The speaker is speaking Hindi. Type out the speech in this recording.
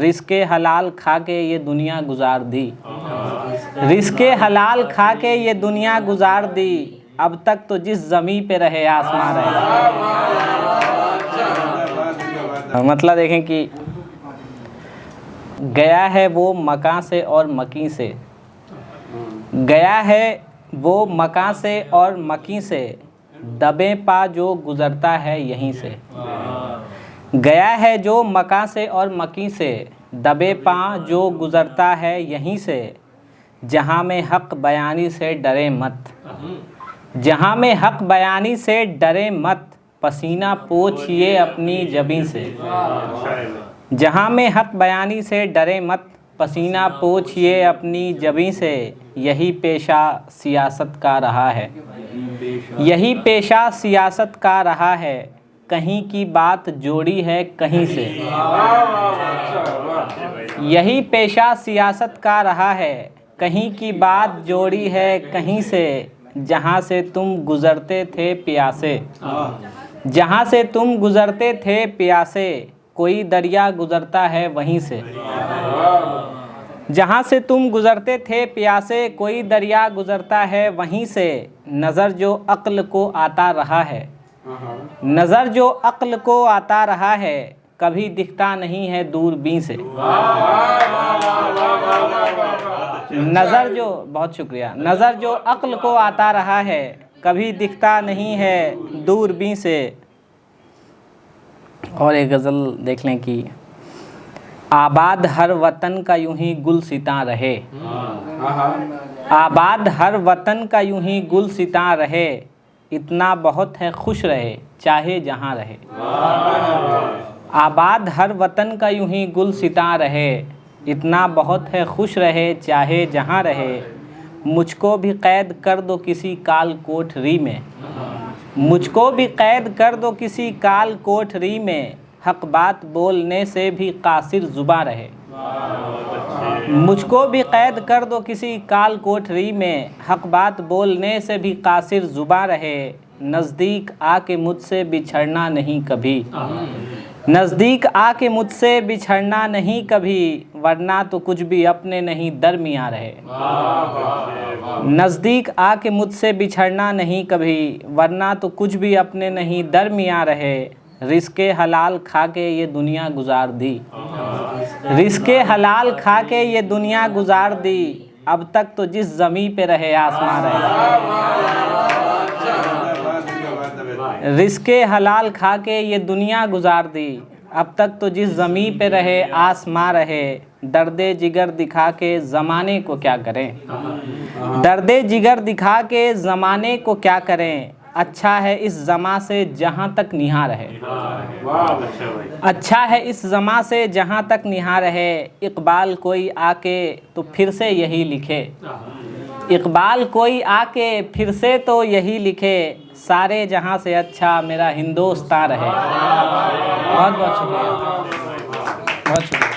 रिज़्क़े हलाल खा के ये दुनिया गुजार दी, रिज़्क़े हलाल खा के ये दुनिया गुजार दी, अब तक तो जिस ज़मीं पे रहे आसमां रहे। मतलब देखें कि गया है वो मकां से और मकीं से, गया है वो मकां से और मकीं से, दबे पा जो गुज़रता है यहीं से। गया है जो मकां से और मकीं से, दबे पा जो गुज़रता है यहीं से। जहाँ में हक़ बयानी से डरे मत, जहाँ में हक़ बयानी से डरे मत, पसीना पोंछिए अपनी जबीं से। जहाँ में हक़ बयानी से डरे मत, पसीना पोंछिए अपनी जबीं से। यही पेशा सियासत का रहा है, यही पेशा सियासत का रहा है, कहीं की बात जोड़ी है कहीं से। यही पेशा सियासत का रहा है, कहीं की बात जोड़ी है कहीं से। जहाँ से तुम गुज़रते थे प्यासे, जहाँ से तुम गुज़रते थे प्यासे, कोई दरिया गुज़रता है वहीं से। जहाँ से तुम गुज़रते थे प्यासे, कोई दरिया गुज़रता है वहीं से। नज़र जो अक्ल को आता रहा है, नज़र जो अक्ल को आता रहा है, कभी दिखता नहीं है दूरबीन से। नज़र जो, बहुत शुक्रिया, नज़र जो अक्ल को आता रहा है, कभी दिखता नहीं है दूरबीन से। और एक गज़ल देख लें कि आबाद हर वतन का यूं ही गुलसितां रहे, आबाद हर वतन का यूं ही गुलसितां रहे, इतना बहुत है खुश रहे चाहे जहाँ रहे। आबाद हर वतन का यूं ही गुलसितां रहे, इतना बहुत है खुश रहे चाहे जहाँ रहे। मुझको भी कैद कर दो किसी काल कोठरी में, मुझको भी कैद कर दो किसी काल कोठरी में, हक़ बात बोलने से भी कासिर ज़ुबां रहे। मुझको भी कैद कर दो किसी काल कोठरी में, हक़ बात बोलने से भी कासिर ज़ुबां रहे। नज़दीक आके मुझसे बिछड़ना नहीं कभी, नज़दीक आके मुझसे बिछड़ना नहीं कभी, वरना तो कुछ भी अपने नहीं दरमियाँ रहे। नज़दीक आके मुझसे बिछड़ना नहीं कभी, वरना तो कुछ भी अपने नहीं दरमियाँ रहे। रिज़्क़े हलाल खा के ये दुनिया गुजार दी, रिज़्क़े हलाल खा के ये दुनिया गुजार दी, अब तक तो जिस ज़मीं पे रहे आसमां रहे। रिज़्क़े हलाल खा के ये दुनिया गुजार दी, अब तक तो जिस ज़मीं पे रहे आसमां रहे। दर्दे जिगर दिखा के ज़माने को क्या करें, दर्दे जिगर दिखा के ज़माने को क्या करें, अच्छा है इस ज़मां से जहाँ तक निहा रहे। अच्छा है इस ज़मां से जहाँ तक निहा रहे। इक़बाल कोई आके तो फिर से यही लिखे, इक़बाल कोई आके फिर से तो यही लिखे, सारे जहाँ से अच्छा मेरा हिंदुस्तान रहे। बहुत बहुत शुक्रिया, बहुत शुक्रिया।